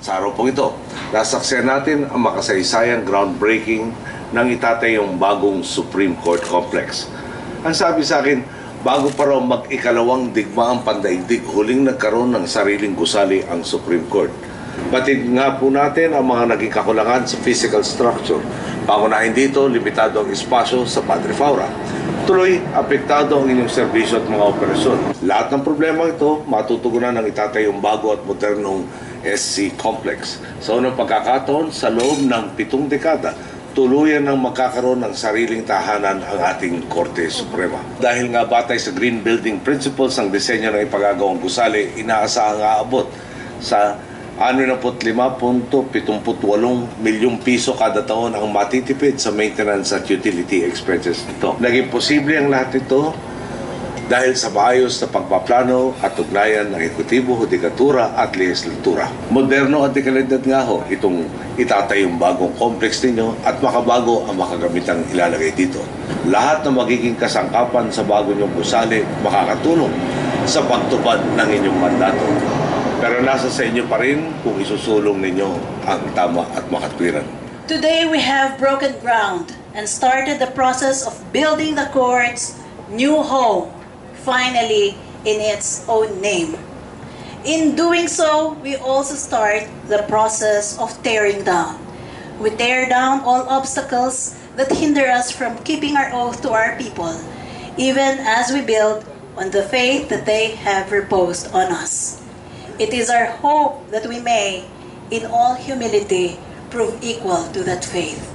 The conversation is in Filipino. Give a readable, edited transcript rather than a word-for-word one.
Sa araw pong ito, nasaksihan natin ang makasaysayang groundbreaking ng itatayong bagong Supreme Court Complex. Ang sabi sa akin, bago pa raw mag-ikalawang digmaang pandaigdig, huling nagkaroon ng sariling gusali ang Supreme Court. Batid nga po natin ang mga naging kakulangan sa physical structure. Pangunahin dito, limitado ang espasyo sa Padre Faura. Tuloy, apektado ang inyong serbisyo at mga operasyon. Lahat ng problema ito, matutugunan ng itatayong bago at modernong SC Complex. Sa unang pagkakataon, sa loob ng 7 dekada, tuluyan ng magkakaroon ng sariling tahanan ang ating Korte Suprema. Dahil nga batay sa Green Building Principles ang disenyo ng ipagagawang gusali, inaasahang aabot sa 65.78 milyong piso kada taon ang matitipid sa maintenance at utility expenses nito. Naging posible ang lahat ito dahil sa maayos na pagpaplano at ugnayan ng ekutibo, hudikatura at legislatura. Moderno at dekalidad nga ho itong itatayong bagong complex ninyo at makabago ang makagamitang ilalagay dito. Lahat na magiging kasangkapan sa bago niyong gusali makakatulong sa pagtupad ng inyong mandato. Pero nasa sa inyo pa rin kung isusulong ninyo ang tama at makatwiran. Today we have broken ground and started the process of building the court's new home, finally in its own name. In doing so, we also start the process of tearing down. We tear down all obstacles that hinder us from keeping our oath to our people, even as we build on the faith that they have reposed on us. It is our hope that we may, in all humility, prove equal to that faith.